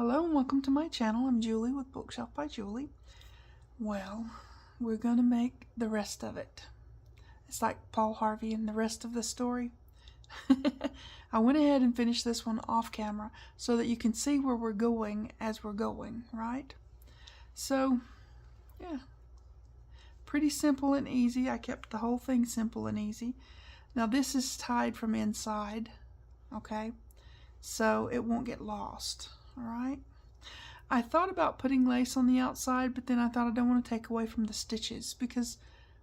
Hello and welcome to my channel. I'm Julie with Bookshelf by Julie. Well, we're going to make the rest of it. It's like Paul Harvey and the rest of the story. I went ahead and finished this one off camera so that you can see where we're going as we're going, right? So, yeah. Pretty simple and easy. I kept the whole thing simple and easy. Now this is tied from inside, okay? So it won't get lost. Alright, I thought about putting lace on the outside, but then I thought I don't want to take away from the stitches because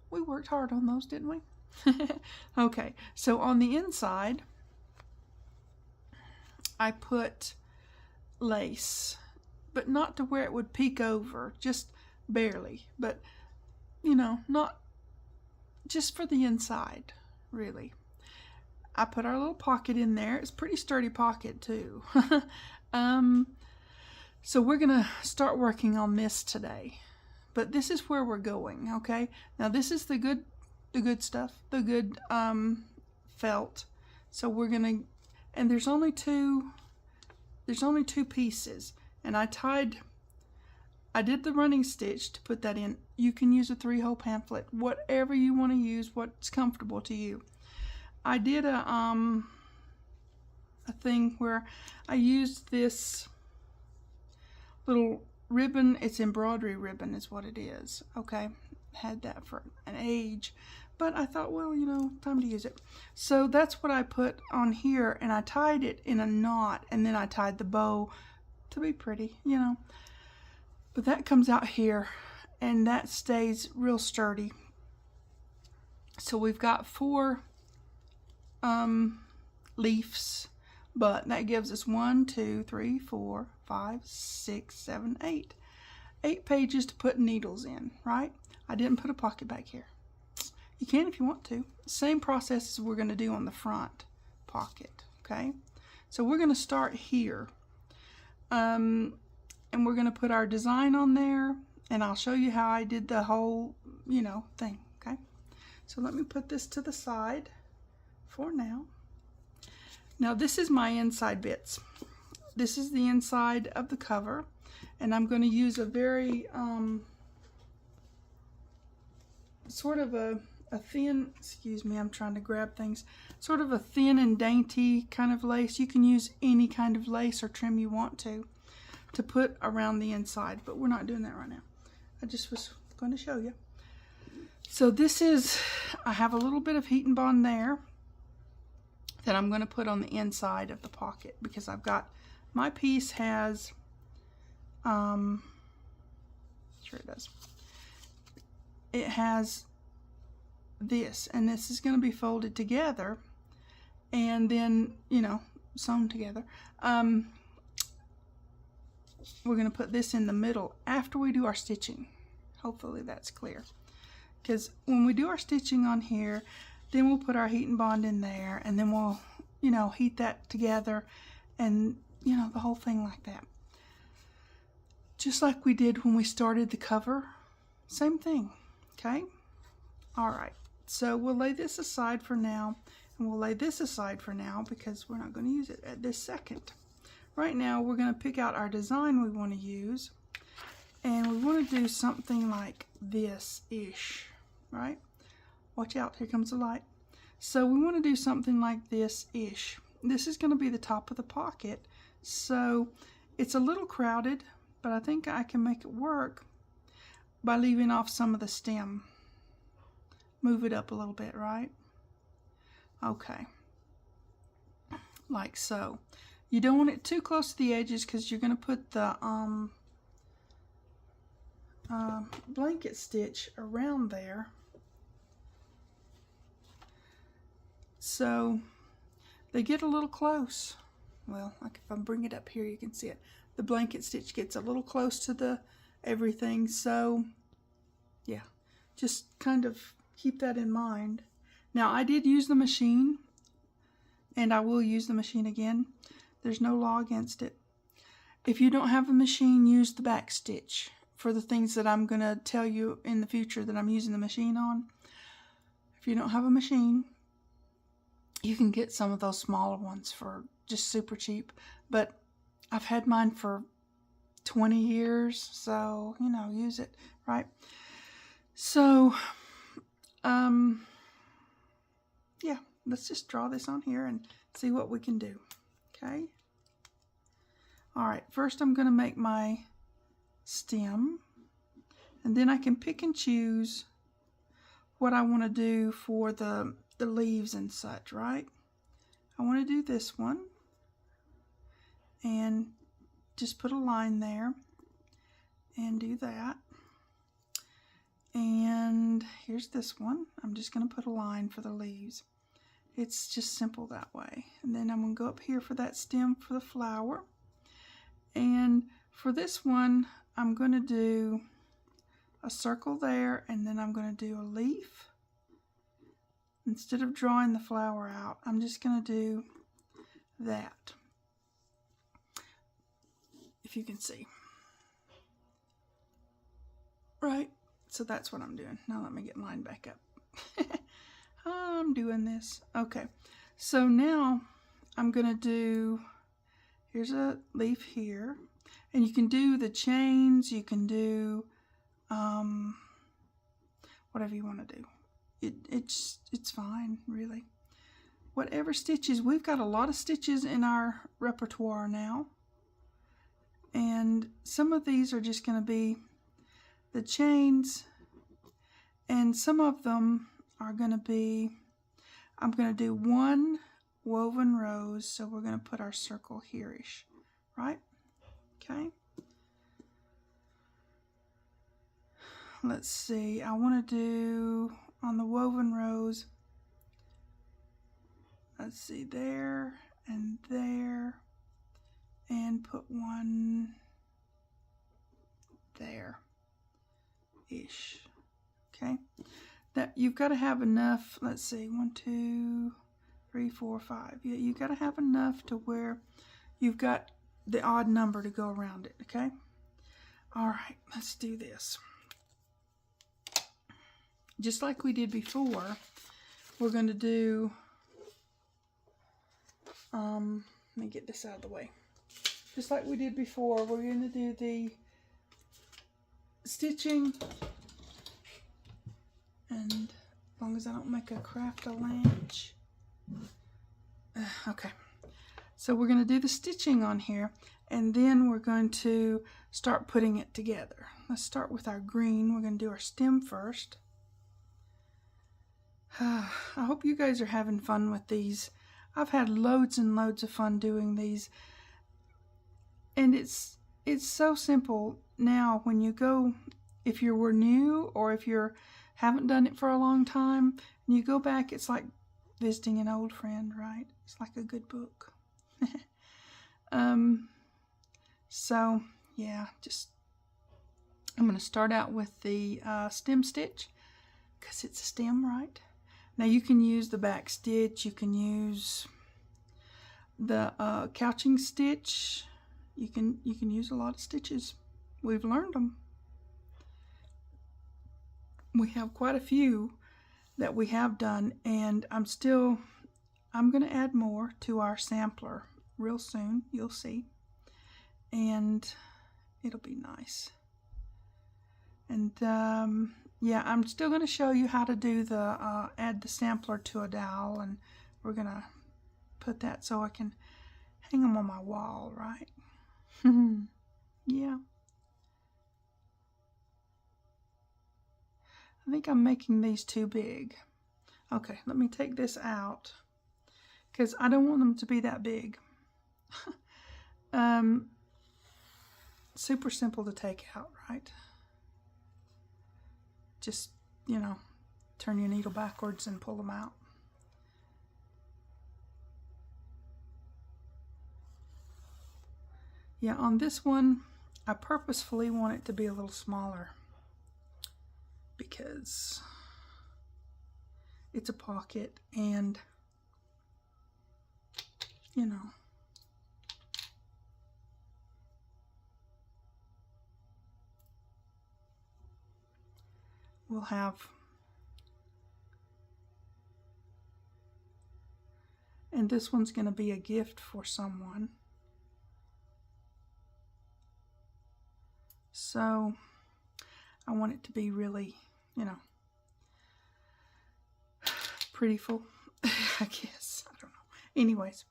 we worked hard on those, didn't we? Okay, so on the inside, I put lace, but not to where it would peek over, just barely, but you know, not just for the inside, really. I put our little pocket in there. It's a pretty sturdy pocket too. So we're gonna start working on this today, but this is where we're going. Okay, now this is the good stuff, the good felt. So we're gonna, and there's only two pieces, and I did the running stitch to put that in. You can use a 3-hole pamphlet, whatever you want to use, what's comfortable to you. I did a thing where I used this little ribbon. It's embroidery ribbon is what it is. Okay, had that for an age, but I thought, well, you know, time to use it. So that's what I put on here, and I tied it in a knot, and then I tied the bow to be pretty, you know. But that comes out here, and that stays real sturdy. So we've got 4 leaves, but that gives us 1, 2, 3, 4, 5, 6, 7, 8. 8 pages to put needles in, right? I didn't put a pocket back here. You can if you want to. Same process as we're going to do on the front pocket, okay? So we're going to start here. And we're going to put our design on there, and I'll show you how I did the whole, you know, thing, okay? So let me put this to the side for now. Now this is my inside bits. This is the inside of the cover, and I'm going to use a very sort of a thin, excuse me, I'm trying to grab things, sort of a thin and dainty kind of lace. You can use any kind of lace or trim you want to put around the inside, but we're not doing that right now. I just was going to show you. So this is, I have a little bit of heat and bond there that I'm going to put on the inside of the pocket, because I've got, my piece has, sure it does, it has this, and this is going to be folded together and then, you know, sewn together. We're going to put this in the middle after we do our stitching. Hopefully that's clear, because when we do our stitching on here, then we'll put our heat and bond in there, and then we'll, you know, heat that together, and, you know, the whole thing like that. Just like we did when we started the cover. Same thing, okay? All right, so we'll lay this aside for now, and we'll lay this aside for now because we're not going to use it at this second. Right now, we're going to pick out our design we want to use, and we want to do something like this-ish, right? Watch out, here comes the light. So we want to do something like this-ish. This is going to be the top of the pocket, so it's a little crowded, but I think I can make it work by leaving off some of the stem. Move it up a little bit, right? Okay, like so. You don't want it too close to the edges because you're going to put the blanket stitch around there. So they get a little close. Well, like if I bring it up here, you can see it. The blanket stitch gets a little close to the everything. So yeah, just kind of keep that in mind. Now I did use the machine, and I will use the machine again. There's no law against it. If you don't have a machine, use the back stitch for the things that I'm going to tell you in the future that I'm using the machine on. If you don't have a machine, you can get some of those smaller ones for just super cheap. But I've had mine for 20 years, so, you know, use it, right? So, yeah, let's just draw this on here and see what we can do, okay? All right, first I'm going to make my stem, and then I can pick and choose what I want to do for the leaves and such, right? I want to do this one, and just put a line there, and do that. And here's this one. I'm just going to put a line for the leaves. It's just simple that way. And then I'm going to go up here for that stem for the flower. And for this one, I'm going to do a circle there, and then I'm going to do a leaf. Instead of drawing the flower out, I'm just going to do that. If you can see. Right? So that's what I'm doing. Now let me get mine back up. I'm doing this. Okay. So now I'm going to do, here's a leaf here. And you can do the chains, you can do whatever you want to do. It's fine, really. Whatever stitches, we've got a lot of stitches in our repertoire now. And some of these are just going to be the chains, and some of them are going to be, I'm going to do one woven rose, so we're going to put our circle here-ish, right? Okay. Let's see, I want to do on the woven rose, let's see, there and there, and put one there-ish. Okay, that you've got to have enough, let's see, 1, 2, 3, 4, 5. Yeah, you've got to have enough to where you've got the odd number to go around it, okay? All right, let's do this. Just like we did before, we're going to do, let me get this out of the way. Just like we did before, we're going to do the stitching, and as long as I don't make a craft-a-lanch. Okay, so we're going to do the stitching on here, and then we're going to start putting it together. Let's start with our green. We're going to do our stem first. I hope you guys are having fun with these. I've had loads and loads of fun doing these, and it's so simple now. When you go, if you were new or if you haven't done it for a long time, and you go back, it's like visiting an old friend, right? It's like a good book. So yeah, I'm going to start out with the stem stitch, because it's a stem, right? Now you can use the back stitch, you can use the couching stitch, you can use a lot of stitches. We've learned them. We have quite a few that we have done, and I'm going to add more to our sampler real soon, you'll see, and it'll be nice. And yeah, I'm still going to show you how to do the add the sampler to a dowel, and we're going to put that so I can hang them on my wall, right? Yeah. I think I'm making these too big. Okay, let me take this out, because I don't want them to be that big. Super simple to take out, right? Just, you know, turn your needle backwards and pull them out. Yeah, on this one, I purposefully want it to be a little smaller, because it's a pocket, and, you know, we'll have, and this one's going to be a gift for someone. so I want it to be really, you know, prettyful, I guess. I don't know. Anyways,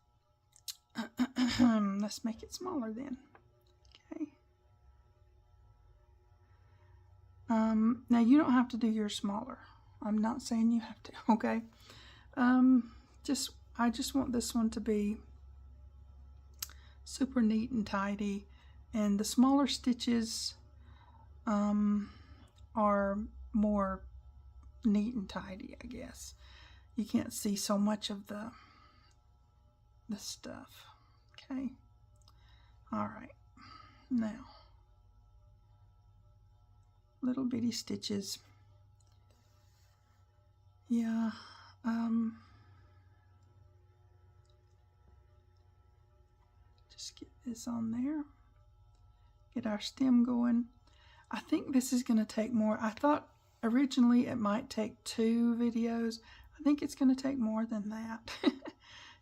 let's make it smaller then. Okay. Now you don't have to do yours smaller. I'm not saying you have to, okay? I just want this one to be super neat and tidy, and the smaller stitches are more neat and tidy, I guess. You can't see so much of the stuff. Okay. All right. Now, little bitty stitches. Yeah. Just get this on there. Get our stem going. I think this is going to take more. I thought originally it might take 2 videos. I think it's going to take more than that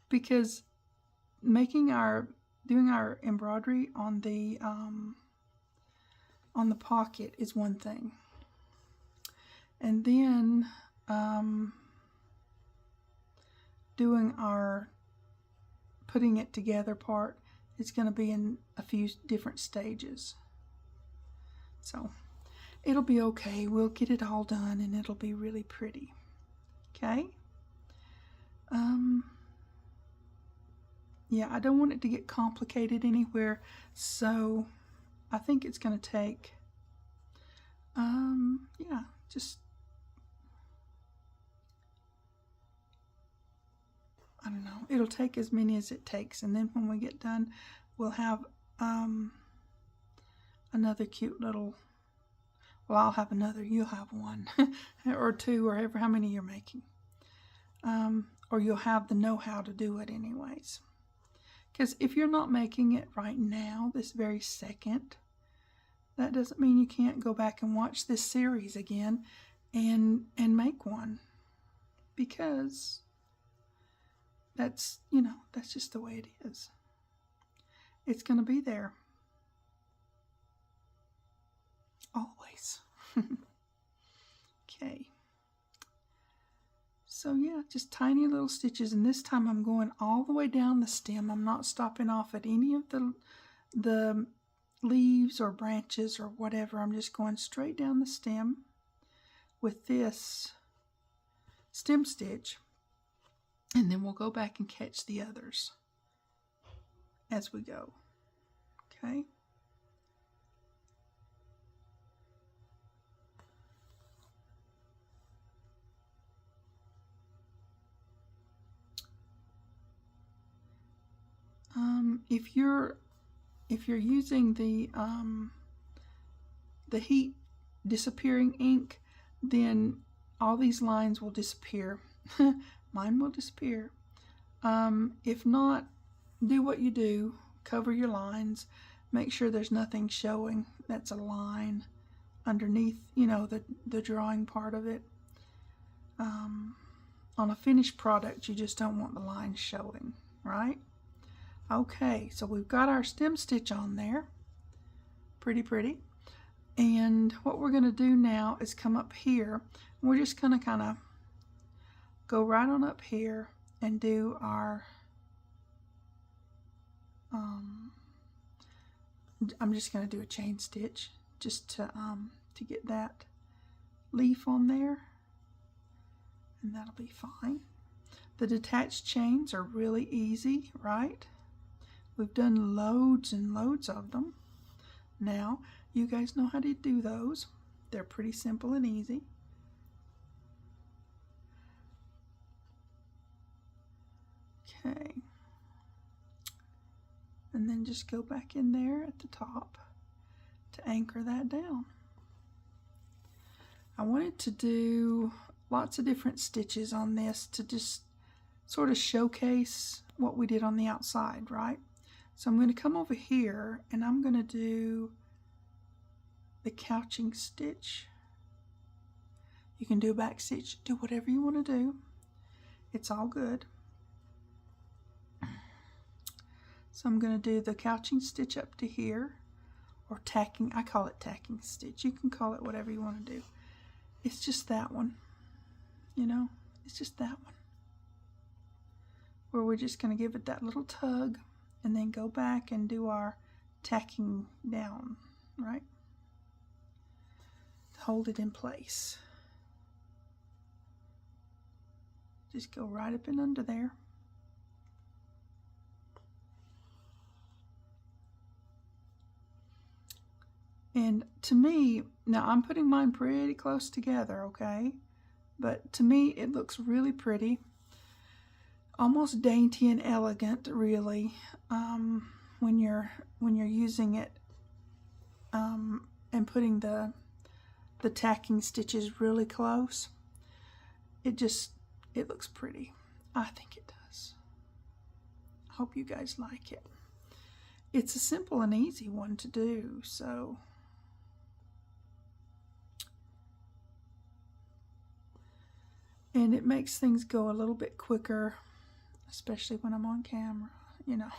because doing our embroidery on the pocket is one thing, and then doing our putting it together part is going to be in a few different stages. So it'll be okay. We'll get it all done and it'll be really pretty. Okay. Yeah, I don't want it to get complicated anywhere, so I think it's going to take yeah, just I don't know. It'll take as many as it takes, and then when we get done, we'll have another cute little, well, I'll have another, you'll have one, or 2, or however how many you're making. Or you'll have the know-how to do it anyways. Because if you're not making it right now, this very second, that doesn't mean you can't go back and watch this series again and make one. Because that's, you know, that's just the way it is. It's going to be there. Always. Okay. So yeah, just tiny little stitches, and this time I'm going all the way down the stem. I'm not stopping off at any of the leaves or branches or whatever. I'm just going straight down the stem with this stem stitch, and then we'll go back and catch the others as we go. Okay. If you're using the heat disappearing ink, then all these lines will disappear. Mine will disappear. If not, do what you do. Cover your lines. Make sure there's nothing showing that's a line underneath, you know, the drawing part of it. On a finished product, you just don't want the lines showing, right? Okay, so we've got our stem stitch on there. Pretty, pretty. And what we're going to do now is come up here. We're just going to kind of go right on up here and do our, I'm just going to do a chain stitch just to get that leaf on there. And that'll be fine. The detached chains are really easy, right? We've done loads and loads of them. Now, you guys know how to do those. They're pretty simple and easy. Okay. And then just go back in there at the top to anchor that down. I wanted to do lots of different stitches on this to just sort of showcase what we did on the outside, right? So I'm going to come over here and I'm going to do the couching stitch. You can do a back stitch, do whatever you want to do. It's all good. So I'm going to do the couching stitch up to here, or tacking. I call it tacking stitch. You can call it whatever you want to do. It's just that one, you know, it's just that one, where we're just going to give it that little tug and then go back and do our tacking down, right? Hold it in place. Just go right up and under there. And to me, now I'm putting mine pretty close together, okay? But to me, it looks really pretty. Almost dainty and elegant, really, when you're using it and putting the tacking stitches really close. It looks pretty. I think it does. I hope you guys like it. It's a simple and easy one to do, so and it makes things go a little bit quicker, especially when I'm on camera, you know.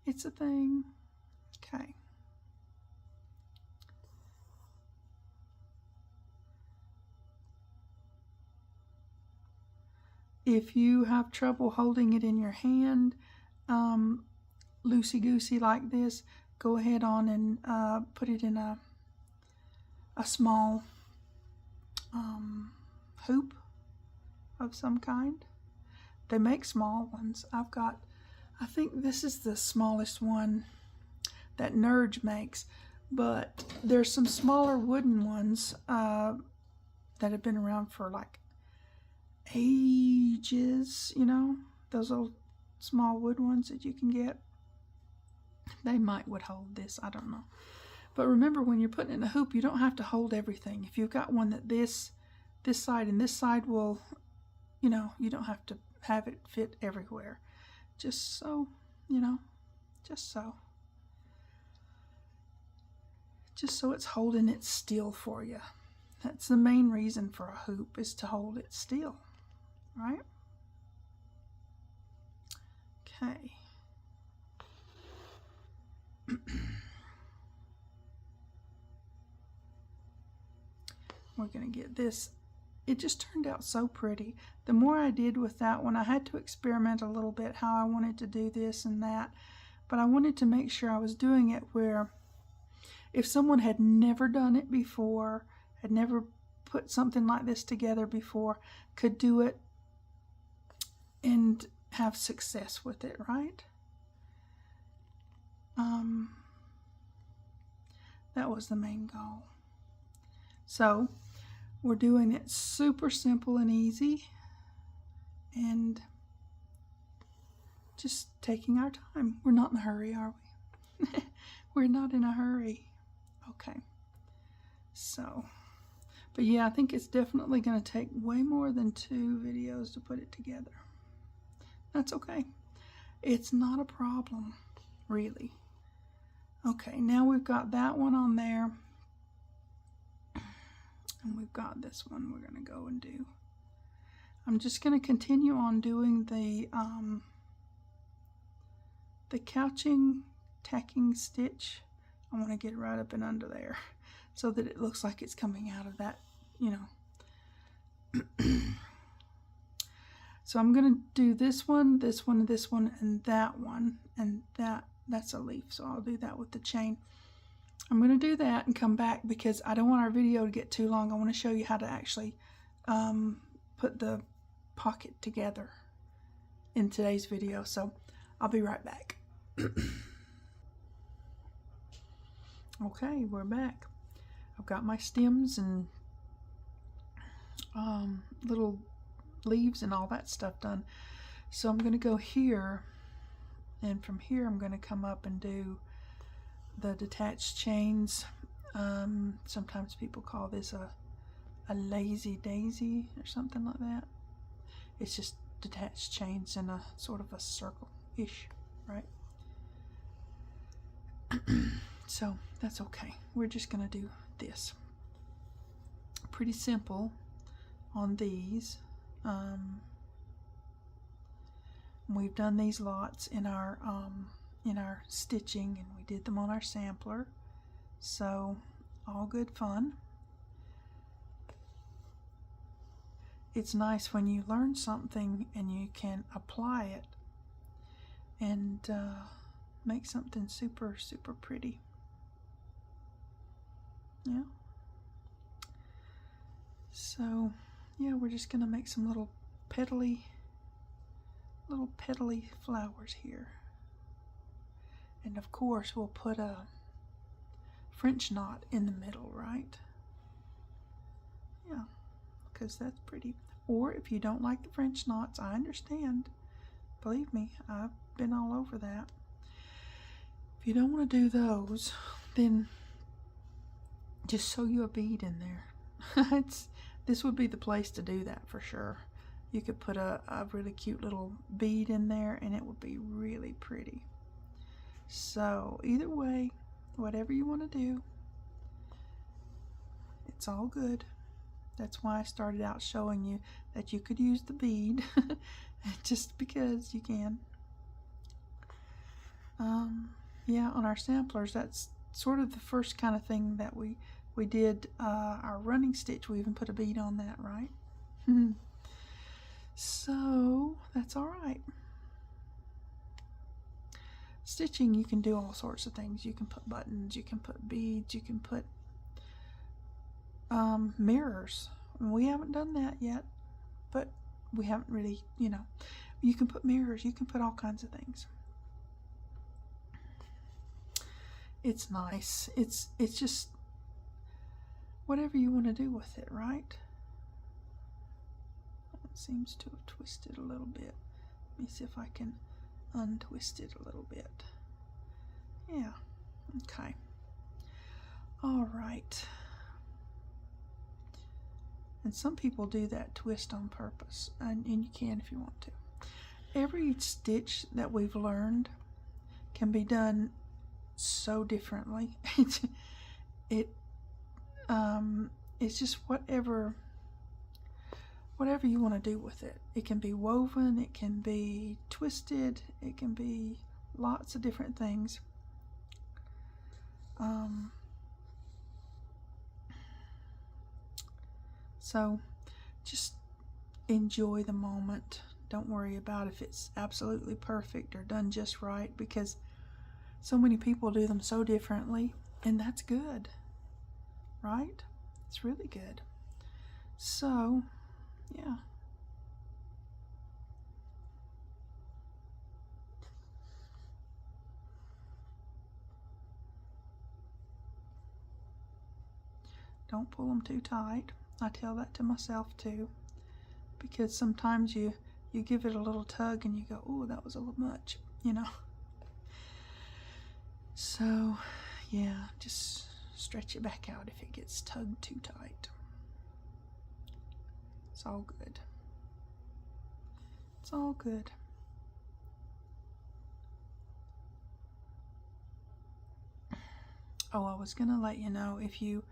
It's a thing. Okay. If you have trouble holding it in your hand, loosey-goosey like this, go ahead on and put it in a small hoop of some kind. They make small ones. I think this is the smallest one that Nerge makes, but there's some smaller wooden ones that have been around for like ages, you know, those little small wood ones that you can get. They would hold this, I don't know. But remember, when you're putting it in a hoop, you don't have to hold everything. If you've got one that this side and this side will, you know, you don't have to have it fit everywhere. Just so, you know, just so it's holding it still for you. That's the main reason for a hoop, is to hold it still, right? Okay. We're going to get this. It just turned out so pretty. The more I did with that one, I had to experiment a little bit how I wanted to do this and that. But I wanted to make sure I was doing it where if someone had never done it before, had never put something like this together before, could do it and have success with it, right? That was the main goal. So we're doing it super simple and easy, and just taking our time. We're not in a hurry, are we? We're not in a hurry. Okay. So, but yeah, I think it's definitely going to take way more than 2 videos to put it together. That's okay. It's not a problem, really. Okay, now we've got that one on there. And we've got this one we're going to go and do. I'm just going to continue on doing the couching tacking stitch. I want to get right up and under there so that it looks like it's coming out of that, you know. So I'm going to do this one, this one, this one, and that one, and that's a leaf, so I'll do that with the chain. I'm going to do that and come back because I don't want our video to get too long. I want to show you how to actually put the pocket together in today's video, so I'll be right back. Okay, we're back. I've got my stems and little leaves and all that stuff done. So I'm going to go here, and from here I'm going to come up and do the detached chains. Sometimes people call this a lazy daisy or something like that. It's just detached chains in a sort of a circle-ish, right? So that's okay. We're just gonna do this. Pretty simple on these. We've done these lots in our stitching, and we did them on our sampler. So all good fun. It's nice when you learn something and you can apply it and make something super, super pretty. Yeah. So, yeah, we're just gonna make some little petally flowers here. And of course, we'll put a French knot in the middle, right? Yeah, because that's pretty. Or if you don't like the French knots, I understand. Believe me, I've been all over that. If you don't want to do those, then just sew you a bead in there. This would be the place to do that for sure. You could put a really cute little bead in there and it would be really pretty. So either way, whatever you want to do, it's all good. That's why I started out showing you that you could use the bead just because you can. Yeah, on our samplers, that's sort of the first kind of thing that we did. Our running stitch, we even put a bead on that, right? So that's all right. Stitching, you can do all sorts of things. You can put buttons, you can put beads, you can put mirrors. We haven't done that yet, but we haven't really, you can put mirrors, you can put all kinds of things. It's nice. It's just whatever you want to do with it, right? It seems to have twisted a little bit. Let me see if I can untwist it a little bit. Yeah, okay. All right. And some people do that twist on purpose, and you can if you want to. Every stitch that we've learned can be done so differently. It's just whatever you want to do with it. It can be woven, it can be twisted, it can be lots of different things. So just enjoy the moment. Don't worry about if it's absolutely perfect or done just right, because so many people do them so differently, and that's good, right? It's really good. So, yeah. Don't pull them too tight. I tell that to myself too, because sometimes you give it a little tug and you go, oh, that was a little much, So, yeah, just stretch it back out if it gets tugged too tight. It's all good. It's all good. Oh, I was gonna let you know, if you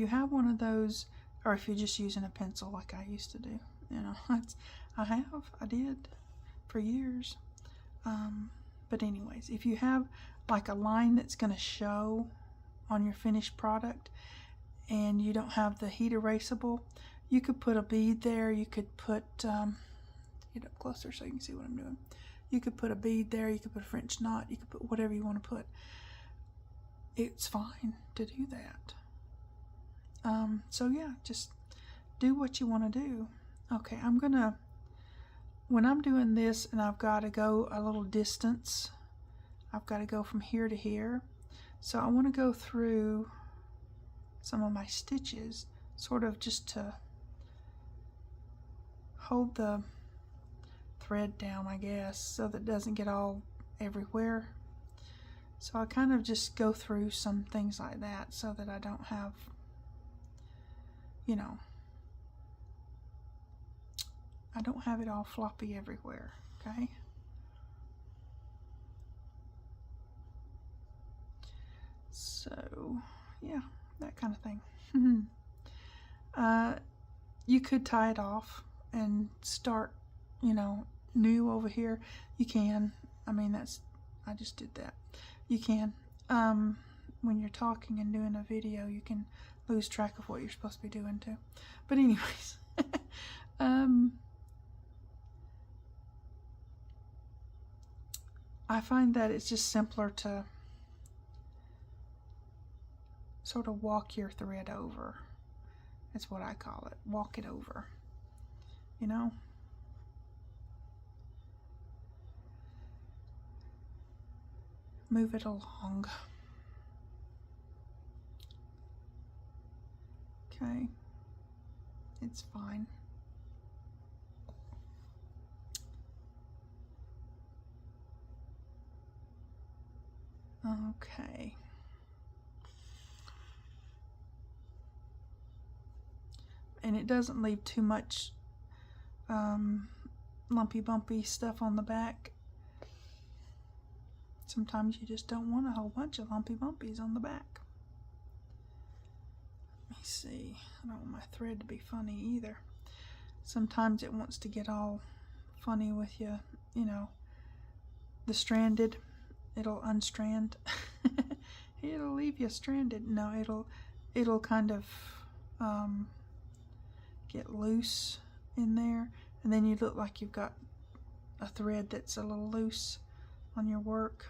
have one of those, or if you're just using a pencil like I used to do, I did for years. But anyways, if you have like a line that's gonna show on your finished product and you don't have the heat erasable, you could put a bead there. You could put, get up closer so you can see what I'm doing. You could put a bead there, you could put a French knot, you could put whatever you want to put. It's fine to do that. So yeah, just do what you want to do. Okay, when I'm doing this and I've got to go a little distance, I've got to go from here to here. So I want to go through some of my stitches, sort of just to hold the thread down, I guess, so that it doesn't get all everywhere. So I kind of just go through some things like that so that I don't have, I don't have it all floppy everywhere, okay? So, yeah, that kind of thing. You could tie it off and start, new over here. You can. I mean, I just did that. You can. when you're talking and doing a video, you can lose track of what you're supposed to be doing too. But anyways, I find that it's just simpler to sort of walk your thread over. That's what I call it. Walk it over. You know? Move it along. Okay. It's fine. Okay. And it doesn't leave too much lumpy bumpy stuff on the back. Sometimes you just don't want a whole bunch of lumpy bumpies on the back. Let me see. I don't want my thread to be funny either. Sometimes it wants to get all funny with you, you know, the stranded. It'll unstrand. It'll leave you stranded. No, it'll kind of get loose in there, and then you look like you've got a thread that's a little loose on your work.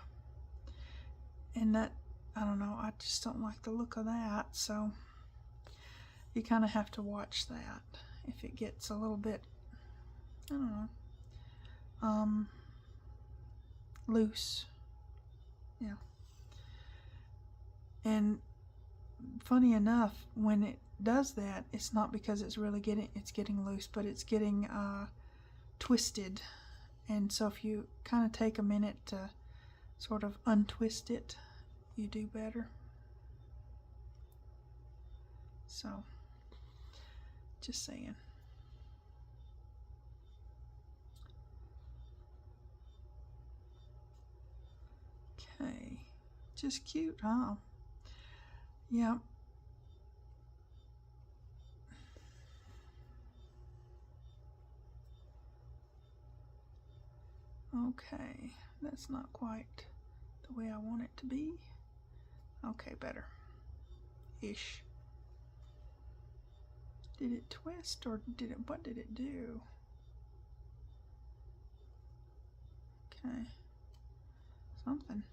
And that, I don't know, I just don't like the look of that, so you kind of have to watch that. If it gets a little bit, I don't know, loose. Yeah. And funny enough, when it does that, it's not because it's really getting loose, but it's getting twisted. And so if you kind of take a minute to sort of untwist it, you do better. So, just saying. Okay, just cute, huh? Yeah. Okay, that's not quite the way I want it to be. Okay, better. Ish. Did it twist or what did it do? Okay. Something.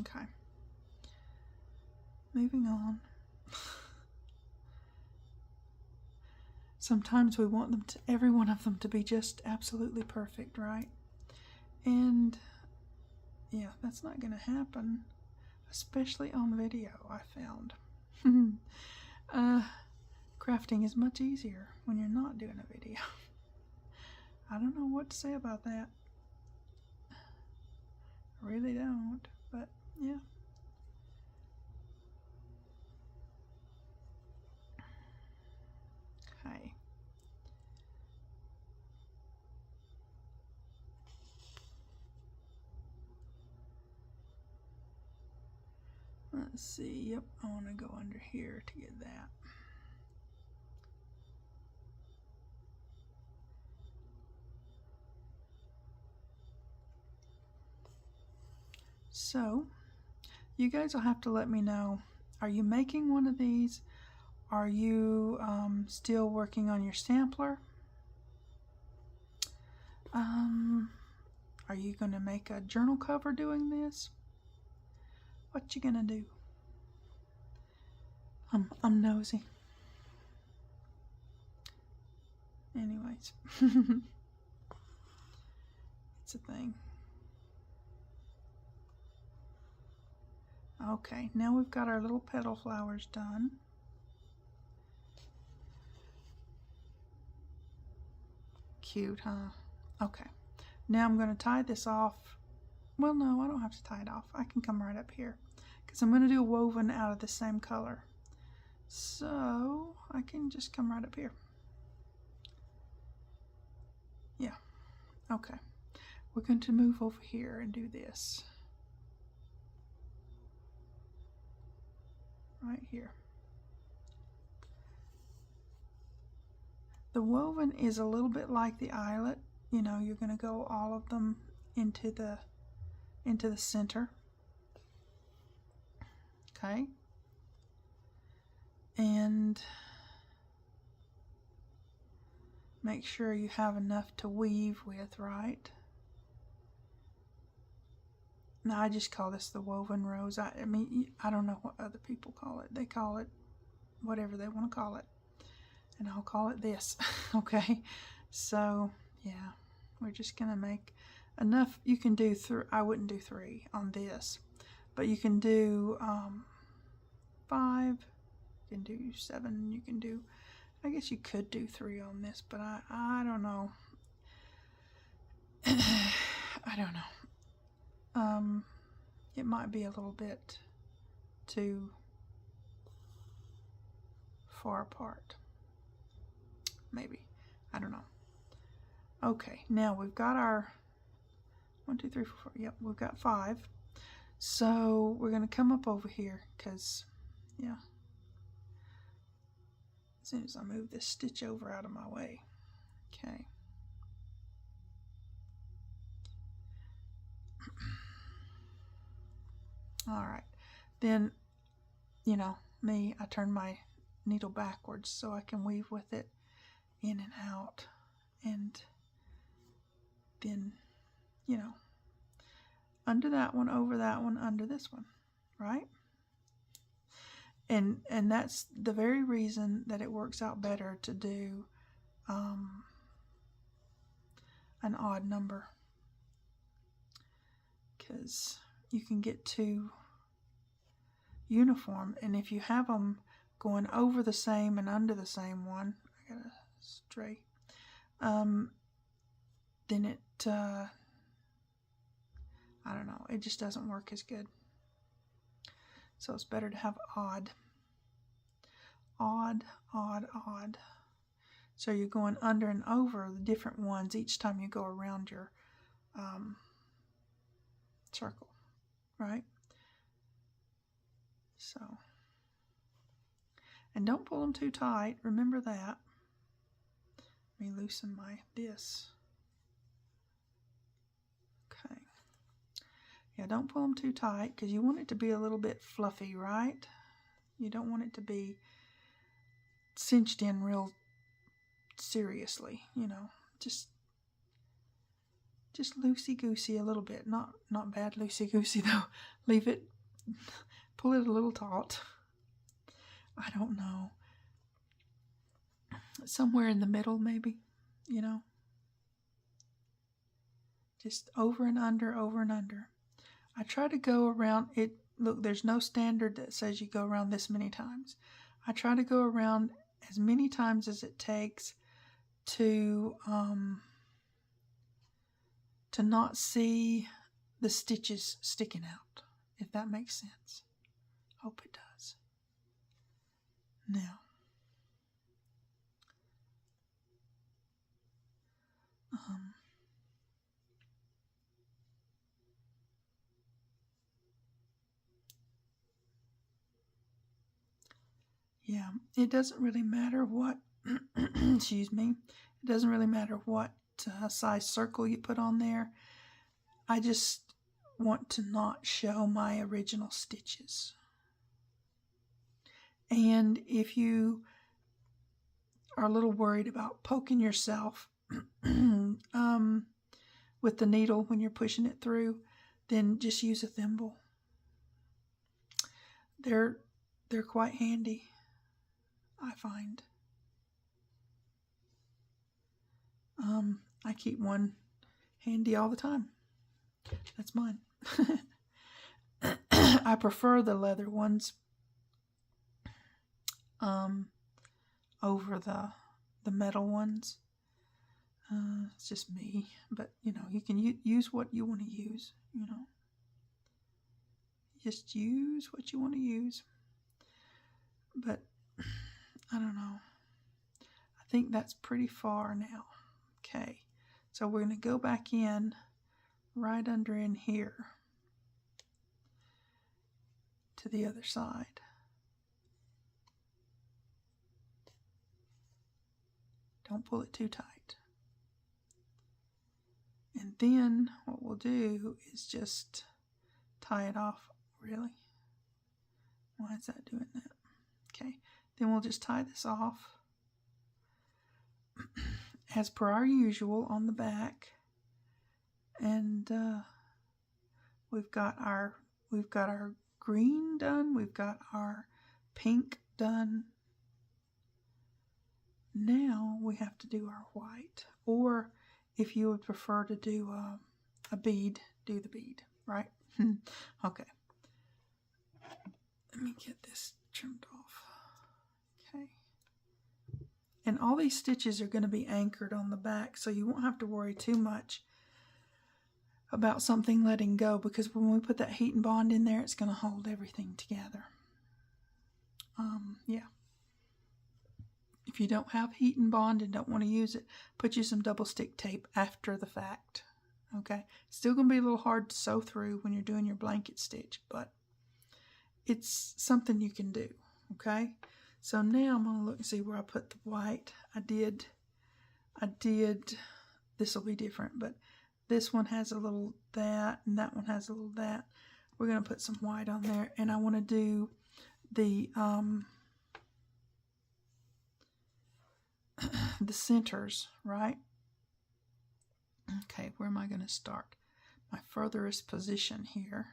Okay. Moving on. Sometimes we want them to, every one of them to be just absolutely perfect, right? And yeah, that's not going to happen, especially on video, I found. Crafting is much easier when you're not doing a video. I don't know what to say about that. I really don't, but yeah. Okay. Let's see, yep, I want to go under here to get that. So, you guys will have to let me know, are you making one of these? Are you still working on your sampler? Are you going to make a journal cover doing this? What you gonna do? I'm nosy. Anyways, it's a thing. Okay, now we've got our little petal flowers done. Cute, huh? Okay, now I'm going to tie this off. Well, no, I don't have to tie it off. I can come right up here because I'm going to do a woven out of the same color. So I can just come right up here. Yeah, okay. We're going to move over here and do this. Right here. The woven is a little bit like the eyelet. You know, you're going to go all of them into the center. okay? And make sure you have enough to weave with, right? Now, I just call this the woven rows. I mean, I don't know what other people call it. They call it whatever they want to call it. And I'll call it this, okay? So, yeah, we're just going to make enough. You can do I wouldn't do 3 on this, but you can do 5, you can do 7, you can do, I guess you could do 3 on this, but I don't know. I don't know. It might be a little bit too far apart. Maybe. I don't know. Okay, now we've got our 1, 2, 3, 4, 4. Yep, we've got 5. So we're going to come up over here because, yeah, as soon as I move this stitch over out of my way. Okay. All right. Then, you know, me, I turn my needle backwards so I can weave with it in and out. And then, you know, under that one, over that one, under this one, right? And that's the very reason that it works out better to do an odd number, because you can get too uniform, and if you have them going over the same and under the same one, I got a stray, then it I don't know, it just doesn't work as good. So it's better to have odd. So you're going under and over the different ones each time you go around your circle, right? So, and don't pull them too tight. Remember that. Let me loosen this. Okay. Yeah, don't pull them too tight because you want it to be a little bit fluffy, right? You don't want it to be cinched in real seriously, you know. Just loosey-goosey a little bit. Not bad loosey-goosey though. Leave it, pull it a little taut. I don't know. Somewhere in the middle maybe, you know. Just over and under, over and under. I try to go around it. Look, there's no standard that says you go around this many times. I try to go around as many times as it takes to not see the stitches sticking out, if that makes sense. Hope it does. Now, yeah, it doesn't really matter what, excuse me, it doesn't really matter what size circle you put on there. I just want to not show my original stitches. And if you are a little worried about poking yourself with the needle when you're pushing it through, then just use a thimble. They're quite handy, I find. I keep one handy all the time. That's mine. I prefer the leather ones over the metal ones. It's just me, but you know, you can use what you want to use, you know. Just use what you want to use. But I don't know. I think that's pretty far now. Okay, so we're going to go back in right under in here to the other side. Don't pull it too tight. And then what we'll do is just tie it off, really. Why is that doing that? Okay, then we'll just tie this off as per our usual on the back. And we've got our green done, we've got our pink done. Now we have to do our white, or if you would prefer to do a bead, do the bead, right? Okay. Let me get this trimmed off. Okay. And all these stitches are going to be anchored on the back, so you won't have to worry too much about something letting go, because when we put that heat and bond in there, it's going to hold everything together. Yeah. If you don't have heat and bond and don't want to use it, put you some double stick tape after the fact. Okay, still going to be a little hard to sew through when you're doing your blanket stitch, but it's something you can do. Okay, so now I'm going to look and see where I put the white. I did, this will be different, but this one has a little that, and that one has a little that. We're going to put some white on there, and I want to do the the centers, right? Okay, where am I going to start? My furthest position here.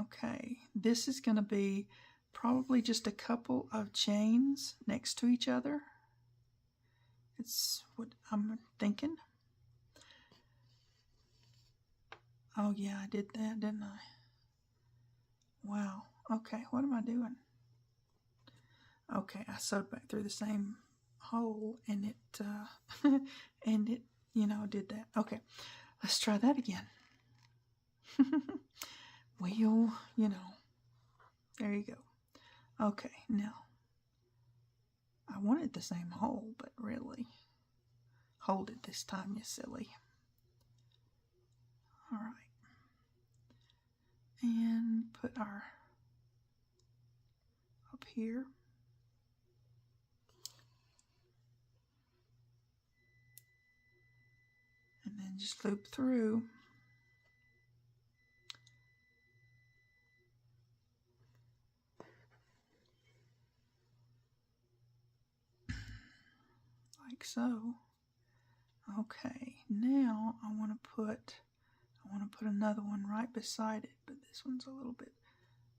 Okay, this is going to be probably just a couple of chains next to each other. It's what I'm thinking. Oh yeah, I did that, didn't I? Wow. Okay, what am I doing? Okay, I sewed back through the same hole, and it and it, did that. Okay, let's try that again. Well, there you go. Okay, now I wanted the same hole, but really, hold it this time, you silly. All right, and put our up here. And then just loop through. Like so. Okay, now I want to put another one right beside it, but this one's a little bit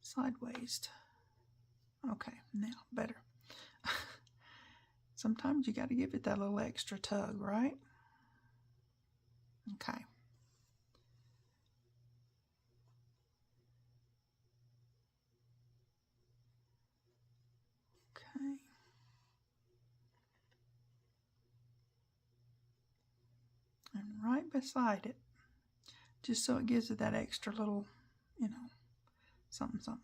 sideways. Okay, now better. Sometimes you got to give it that little extra tug, right? Okay. Okay. And right beside it, just so it gives it that extra little, something, something.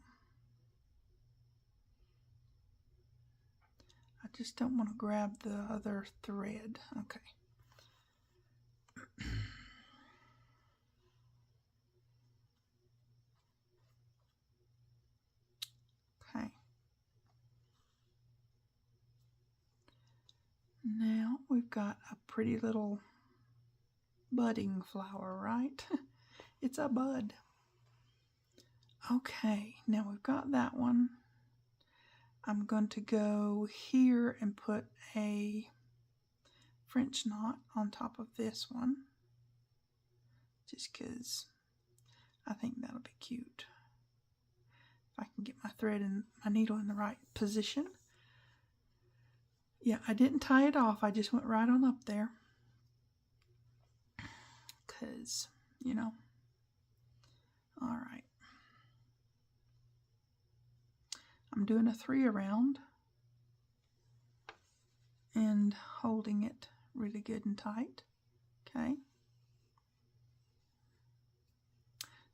I just don't want to grab the other thread. Okay. Okay. Now we've got a pretty little budding flower, right? It's a bud. Okay, now we've got that one. I'm going to go here and put a French knot on top of this one, just because I think that'll be cute. If I can get my thread and my needle in the right position. Yeah, I didn't tie it off, I just went right on up there. Because, all right. I'm doing a 3 around and holding it really good and tight, okay?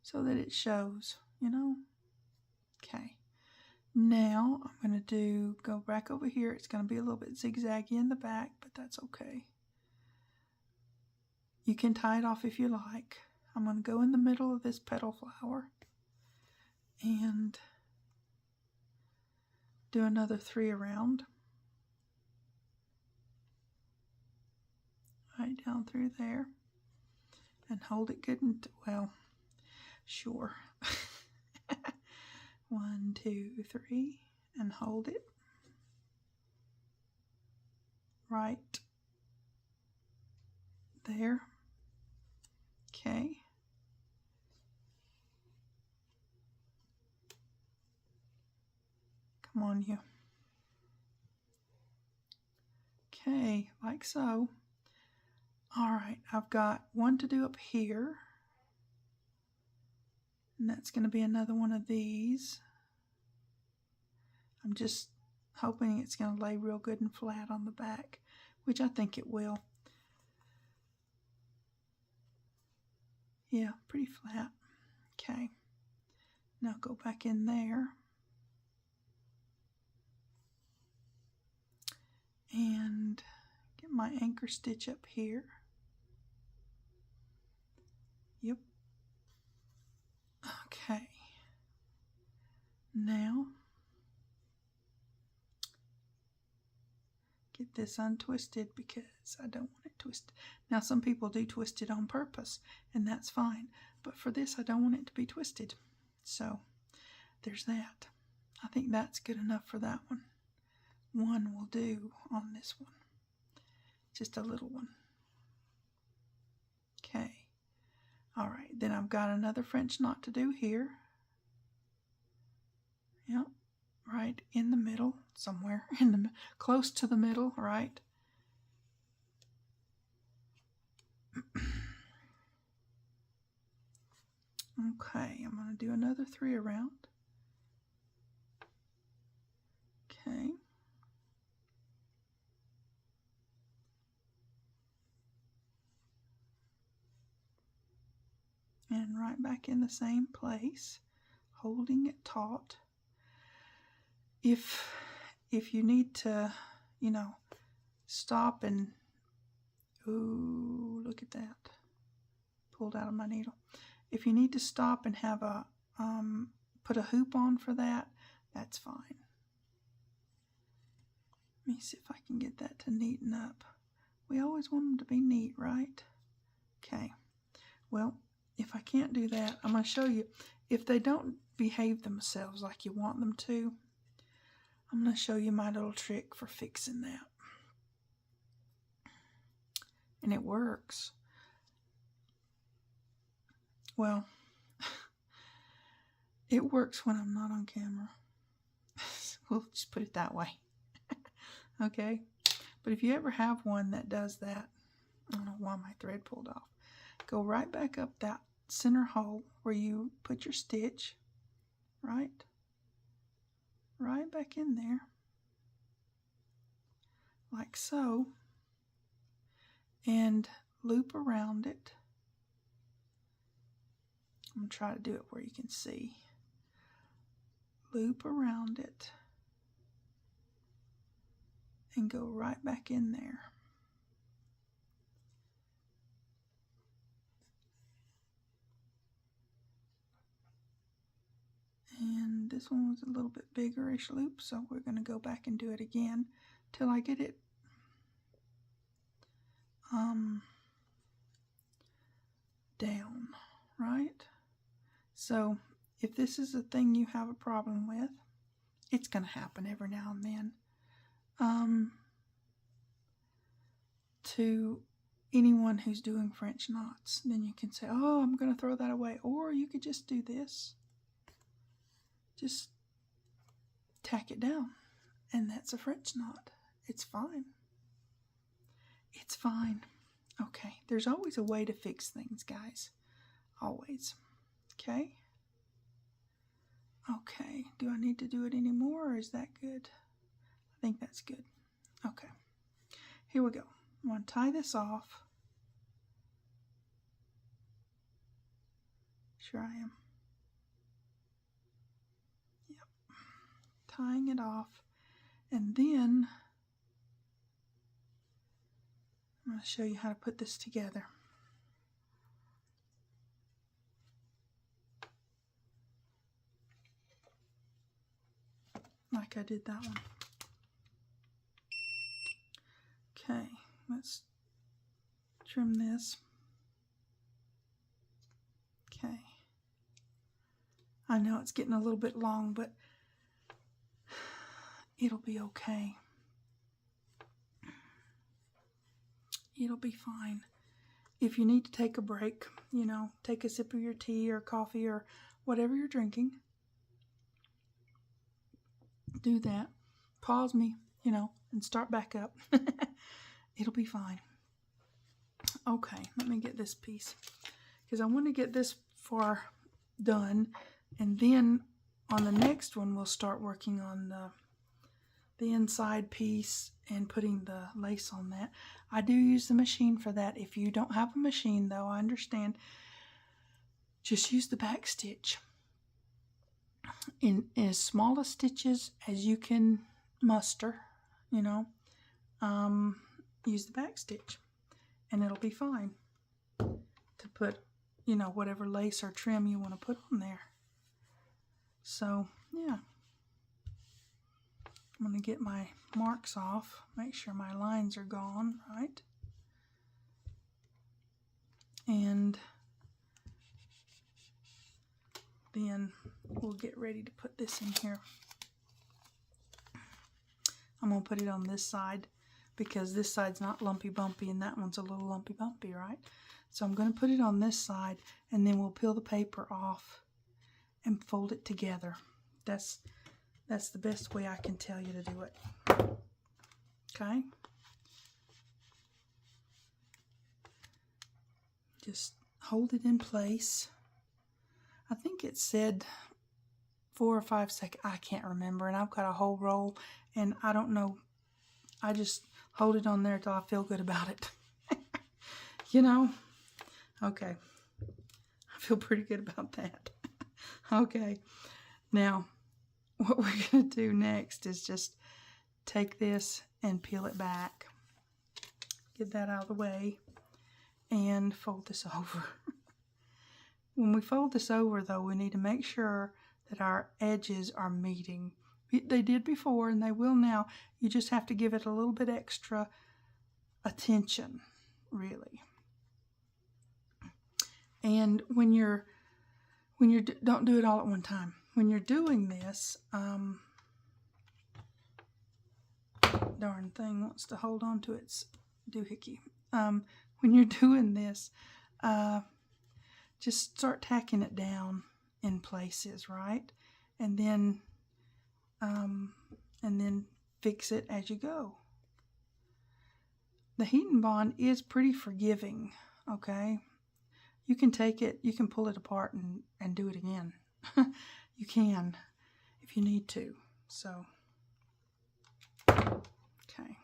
So that it shows, Okay. Now I'm going to go back over here. It's going to be a little bit zigzaggy in the back, but that's okay. You can tie it off if you like. I'm going to go in the middle of this petal flower and do another 3 around. Right down through there. And hold it good and, well, sure. 1, 2, 3, and hold it right there. Okay. Come on, you. Okay, like so. All right, I've got one to do up here. And that's going to be another one of these. I'm just hoping it's going to lay real good and flat on the back, which I think it will. Yeah, pretty flat. Okay. Now go back in there. And get my anchor stitch up here. Yep. Okay. Now, get this untwisted because I don't want it twisted. Now, some people do twist it on purpose, and that's fine. But for this, I don't want it to be twisted. So, there's that. I think that's good enough for that one. One will do on this one. Just a little one. Okay. All right, then I've got another French knot to do here. Yep, right in the middle, somewhere in the close to the middle, right? Okay, I'm going to do another 3 around. Okay. And right back in the same place, holding it taut. If you need to, stop and, ooh, look at that. Pulled out of my needle. If you need to stop and have a, put a hoop on for that, that's fine. Let me see if I can get that to neaten up. We always want them to be neat, right? Okay. Well, if I can't do that, I'm going to show you. If they don't behave themselves like you want them to, I'm going to show you my little trick for fixing that. And it works. Well, it works when I'm not on camera. We'll just put it that way. Okay? But if you ever have one that does that, I don't know why my thread pulled off. Go right back up that center hole where you put your stitch, right back in there, like so, and loop around it. I'm going to try to do it where you can see. Loop around it and go right back in there. And this one was a little bit bigger-ish loop, so we're going to go back and do it again till I get it down, right? So if this is a thing you have a problem with, it's going to happen every now and then. To anyone who's doing French knots, then you can say, oh, I'm going to throw that away. Or you could just do this. Just tack it down, and that's a French knot. It's fine. It's fine. Okay, there's always a way to fix things, guys. Always. Okay? Okay, do I need to do it anymore, or is that good? I think that's good. Okay, here we go. I'm going to tie this off. Sure I am. Yep. Tying it off. And then I'm going to show you how to put this together. Like I did that one. Okay, let's trim this. Okay. I know it's getting a little bit long, but it'll be okay. It'll be fine. If you need to take a break, you know, take a sip of your tea or coffee or whatever you're drinking, do that. Pause me, you know, and start back up. It'll be fine. Okay, let me get this piece, because I want to get this far done, and then on the next one we'll start working on the inside piece and putting the lace on that. I do use the machine for that. If you don't have a machine, though, I understand. Just use the back stitch in as small a stitches as you can muster, you know. Use the back stitch and it'll be fine to put, you know, whatever lace or trim you want to put on there. So yeah, I'm going to get my marks off, make sure my lines are gone, right? And then we'll get ready to put this in here. I'm going to put it on this side because this side's not lumpy bumpy and that one's a little lumpy bumpy, right? So I'm going to put it on this side, and then we'll peel the paper off and fold it together. That's the best way I can tell you to do it. Okay? Just hold it in place. I think it said 4 or 5 seconds. I can't remember, and I've got a whole roll, and I don't know. I just hold it on there till I feel good about it. You know? Okay. I feel pretty good about that. Okay. Now, what we're going to do next is just take this and peel it back. Get that out of the way and fold this over. When we fold this over, though, we need to make sure that our edges are meeting. They did before and they will now. You just have to give it a little bit extra attention, really. And when you're don't do it all at one time. When you're doing this, darn thing wants to hold on to its doohickey. When you're doing this, just start tacking it down in places, right? And then fix it as you go. The heat and bond is pretty forgiving, okay? You can take it, you can pull it apart and do it again. You can, if you need to. So, okay.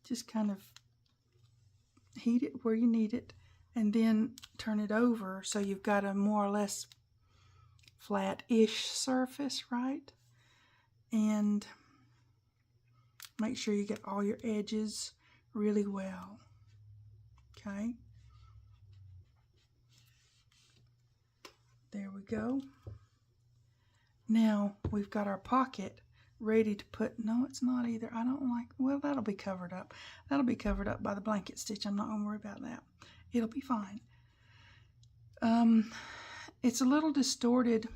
Just kind of heat it where you need it, and then turn it over so you've got a more or less flat-ish surface, right? And make sure you get all your edges really well. Okay? There we go. Now we've got our pocket ready to put. No, it's not either. I don't like. Well, that'll be covered up. That'll be covered up by the blanket stitch. I'm not going to worry about that. It'll be fine. It's a little distorted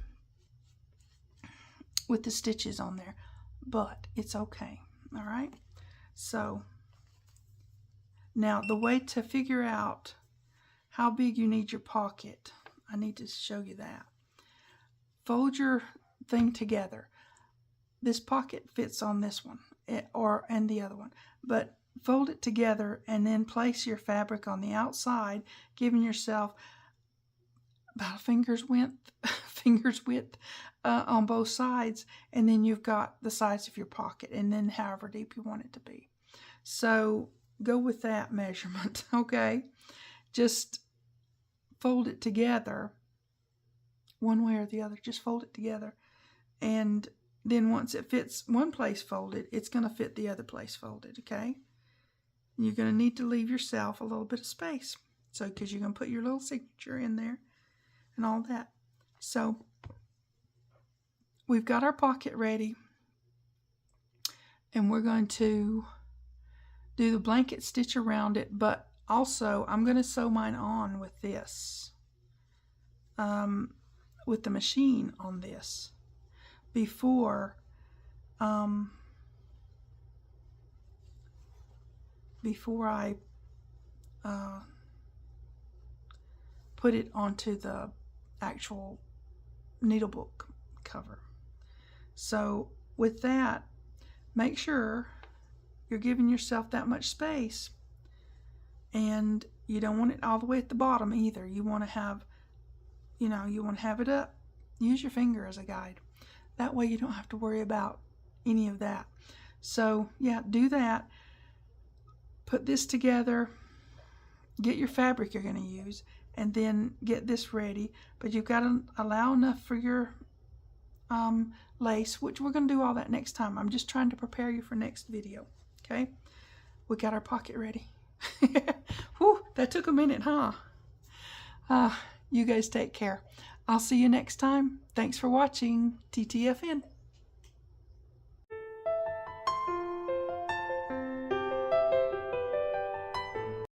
with the stitches on there, but it's okay. All right. So now the way to figure out how big you need your pocket, I need to show you that. Fold your thing together. This pocket fits on this one and the other one, but fold it together and then place your fabric on the outside, giving yourself about a finger's width on both sides, and then you've got the size of your pocket, and then however deep you want it to be. So go with that measurement, okay? Just fold it together one way or the other. Just fold it together, and then once it fits one place folded, it's going to fit the other place folded, okay? You're going to need to leave yourself a little bit of space, so because you're going to put your little signature in there and all that. So we've got our pocket ready, and we're going to do the blanket stitch around it, but Also, I'm going to sew mine on with this, with the machine on this, before I put it onto the actual needlebook cover. So with that, make sure you're giving yourself that much space, and you don't want it all the way at the bottom either. You want to have, you want to have it up. Use your finger as a guide. That way you don't have to worry about any of that. So yeah, do that. Put this together, get your fabric you're going to use, and then get this ready. But you've got to allow enough for your lace, which we're going to do all that next time. I'm just trying to prepare you for next video. Okay, we got our pocket ready. Whew, that took a minute, huh? You guys take care. I'll see you next time. Thanks for watching. TTFN.